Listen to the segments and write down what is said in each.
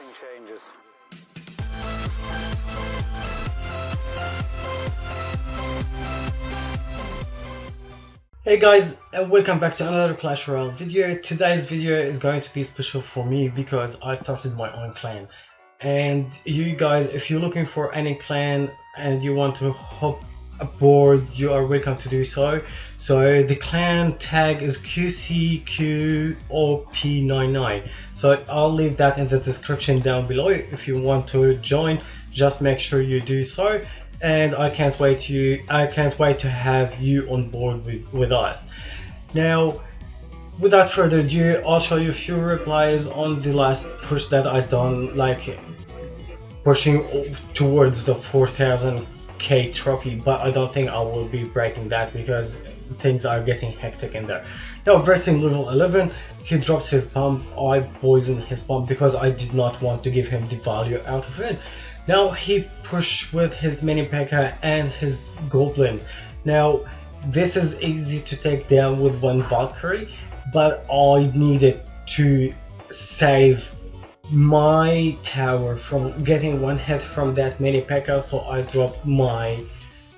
nothing changes. Hey guys, and welcome back to another Clash Royale video. Today's video is going to be special for me because I started my own clan. And you guys, if you're looking for any clan and you want to hop aboard, you are welcome to do so. So the clan tag is QCQOP99. So I'll leave that in the description down below. If you want to join, just make sure you do so. And I can't wait to have you on board with us. Now, without further ado, I'll show you a few replies on the last push that I done, like pushing towards the 4000k trophy, but I don't think I will be breaking that because things are getting hectic in there. Now, versing level 11, he drops his pump. I poisoned his pump because I did not want to give him the value out of it. Now he pushed with his mini P.E.K.K.A and his goblins. Now this is easy to take down with one Valkyrie, but I needed to save my tower from getting one hit from that mini P.E.K.K.A, so I dropped my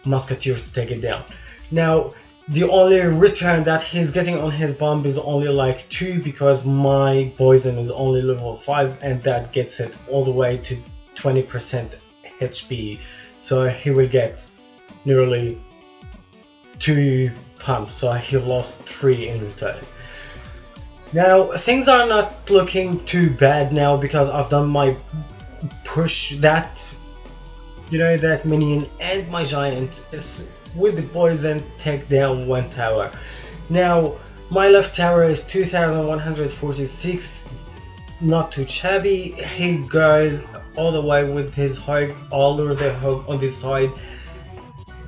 musketeer to take it down. Now the only return that he's getting on his bomb is only like 2 because my poison is only level 5, and that gets it all the way to 20% HP, so he will get nearly 2 pumps, so he lost 3 in return. Now things are not looking too bad now because I've done my push that, you know, that minion and my giant is with the poison take down one tower. Now my left tower is 2146, not too shabby. He goes all the way with his hog, all over the hog on this side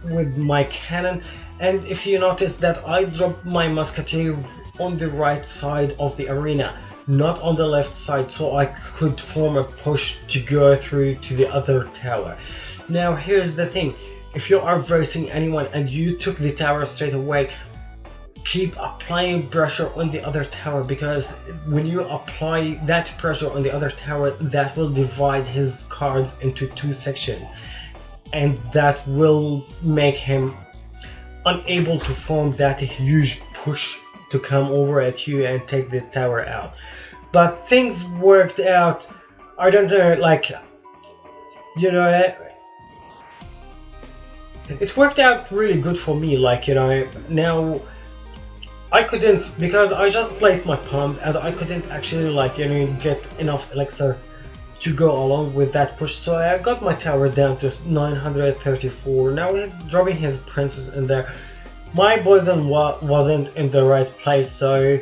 with my cannon. And if you notice that I dropped my musketeer on the right side of the arena, not on the left side, so I could form a push to go through to the other tower. Now here's the thing, if you are versing anyone and you took the tower straight away, keep applying pressure on the other tower, because when you apply that pressure on the other tower, that will divide his cards into 2 sections, and that will make him unable to form that huge push to come over at you and take the tower out. But things worked out, I don't know, like, you know, it worked out really good for me, like, you know. Now I couldn't, because I just placed my pump and I couldn't actually, like, you know, get enough elixir to go along with that push, so I got my tower down to 934. Now he's dropping his princess in there. My poison wasn't in the right place, so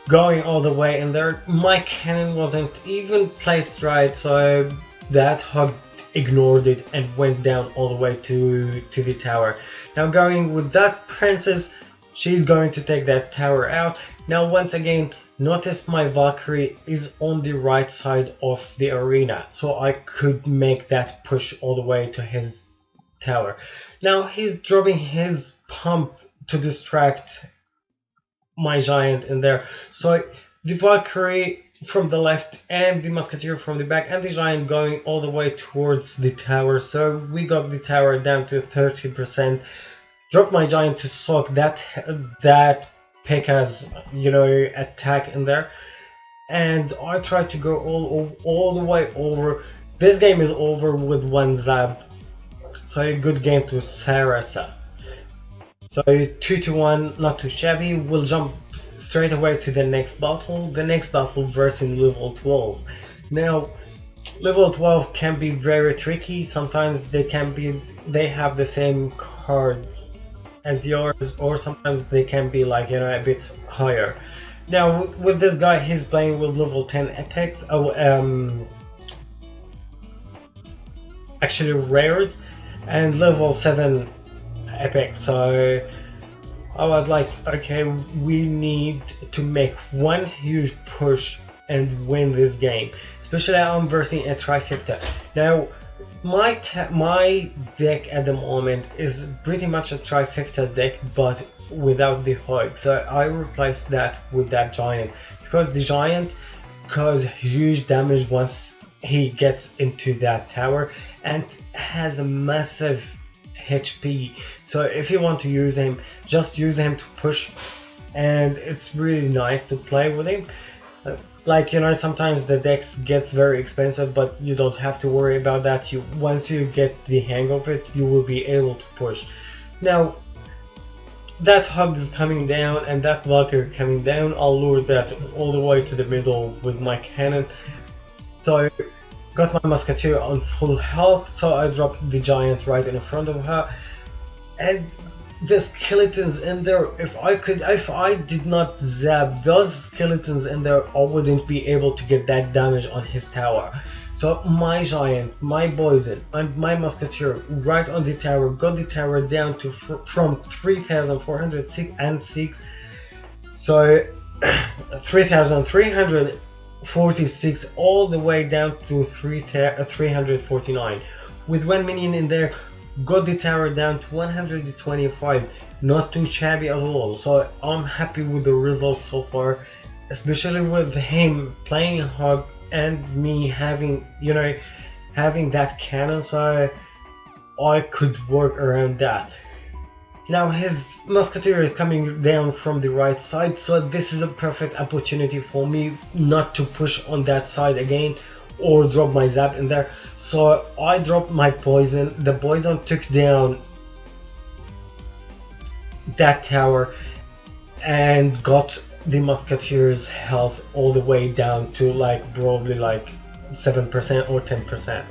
going all the way in there, my cannon wasn't even placed right, so that hog ignored it and went down all the way to the tower. Now going with that princess, she's going to take that tower out. Now once again, notice my Valkyrie is on the right side of the arena, so I could make that push all the way to his tower. Now he's dropping his pump to distract my giant in there, so the Valkyrie from the left and the musketeer from the back and the giant going all the way towards the tower, so we got the tower down to 30%. Drop my giant to soak that P.E.K.K.A's, you know, attack in there, and I tried to go all the way over. This game is over with 1 zap, so a good game to Sarasa. So 2-1, not too shabby. We'll jump straight away to the next battle. The next battle versus level 12. Now level 12 can be very tricky. Sometimes they have the same cards as yours, or sometimes they can be, like, you know, a bit higher. Now with this guy, he's playing with level 10 epics, actually rares, and level 7 epic. So I was like, okay, we need to make one huge push and win this game, especially I'm versing a trifecta. Now my deck at the moment is pretty much a trifecta deck, but without the hog, so I replaced that with that giant, because the giant cause huge damage once he gets into that tower, and has a massive HP. So if you want to use him, just use him to push, and it's really nice to play with him. Like, you know, sometimes the decks gets very expensive, but you don't have to worry about that. You, once you get the hang of it, you will be able to push. Now that hug is coming down and that Valkyrie coming down, I'll lure that all the way to the middle with my cannon. So got my musketeer on full health, so I dropped the giant right in front of her, and the skeletons in there, if I did not zap those skeletons in there, I wouldn't be able to get that damage on his tower. So my giant, my poison, and my musketeer right on the tower got the tower down to from 3,406, so 3,346 all the way down to 349. With one minion in there, got the tower down to 125, not too shabby at all. So I'm happy with the results so far, especially with him playing hog and me having, you know, having that cannon, so I could work around that. Now his musketeer is coming down from the right side, so this is a perfect opportunity for me not to push on that side again or drop my zap in there. So I dropped my poison. The poison took down that tower and got the musketeer's health all the way down to like probably like 7% or 10%.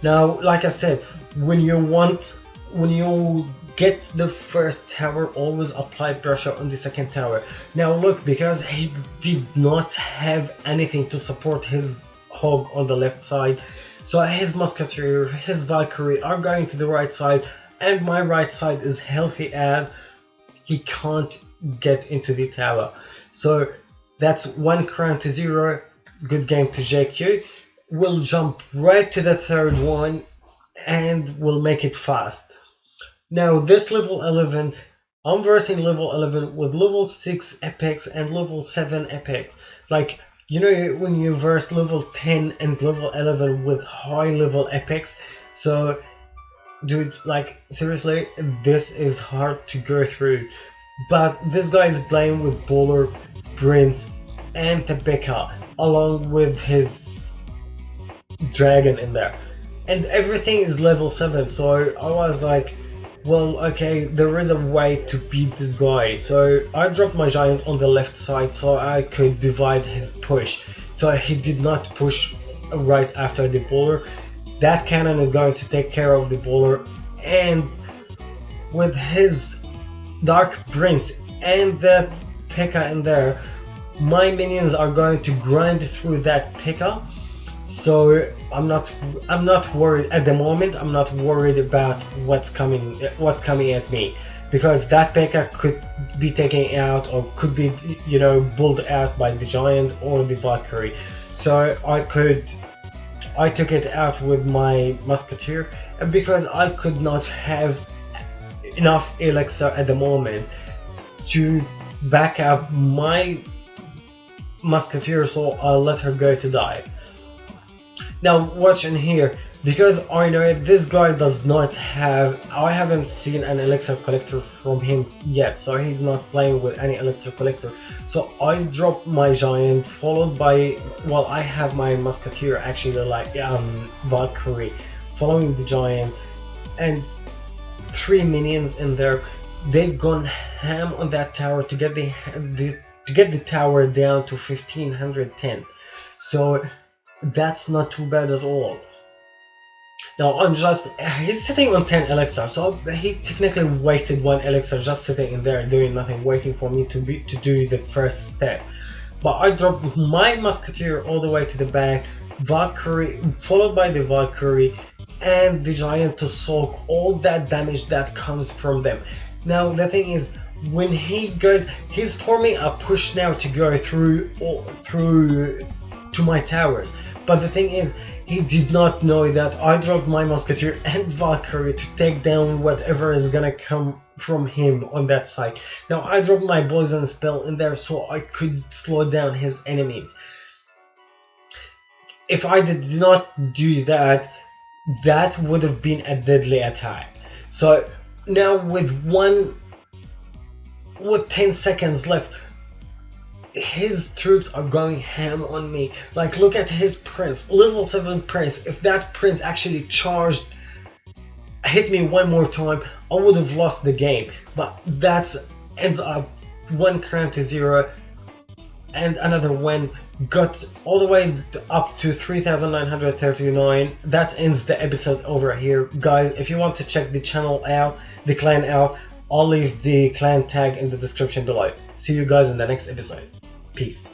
Now, like I said, when you get the first tower, always apply pressure on the second tower. Now look, because he did not have anything to support his hog on the left side, so his musketeer, his Valkyrie are going to the right side, and my right side is healthy as he can't get into the tower. So that's 1 crown to 0. Good game to JQ. We'll jump right to the third one and we'll make it fast. Now this level 11, I'm versing level 11 with level 6 epics and level 7 epics. Like, you know, when you verse level 10 and level 11 with high level epics. So dude, like seriously, this is hard to go through. But this guy is playing with Bowler, Prince, and Tebeka, along with his dragon in there. And everything is level 7, so I was like, well, okay, there is a way to beat this guy. So I dropped my giant on the left side so I could divide his push. So he did not push right after the bowler. That cannon is going to take care of the bowler, and with his Dark Prince and that P.E.K.K.A. in there, my minions are going to grind through that P.E.K.K.A. So I'm not worried at the moment. I'm not worried about what's coming at me, because that P.E.K.K.A. could be taken out or could be, you know, bulled out by the giant or the Valkyrie. So I took it out with my musketeer, because I could not have enough elixir at the moment to back up my musketeer, so I'll let her go to die. Now watch in here, because I know this guy does not have, I haven't seen an elixir collector from him yet, so he's not playing with any elixir collector. So I drop my giant, followed by, well, I have my musketeer actually like Valkyrie following the giant, and 3 minions in there. They've gone ham on that tower to get the tower down to 1510. So that's not too bad at all. Now he's sitting on 10 elixir, so he technically wasted 1 elixir just sitting in there doing nothing, waiting for me to do the first step. But I dropped my musketeer all the way to the back, Valkyrie followed by the Valkyrie and the giant to soak all that damage that comes from them. Now the thing is, when he goes, he's forming a push now to go through to my towers. But the thing is, he did not know that I dropped my musketeer and Valkyrie to take down whatever is gonna come from him on that side. Now I dropped my poison spell in there so I could slow down his enemies. If I did not do that, that would have been a deadly attack. So now with 10 seconds left, his troops are going ham on me. Like, look at his prince, level 7 prince. If that prince actually charged, hit me one more time, I would have lost the game. But that ends up 1-0, and another win got all the way up to 3,939. That ends the episode over here, guys. If you want to check the channel out, the clan out, I'll leave the clan tag in the description below. See you guys in the next episode. Peace.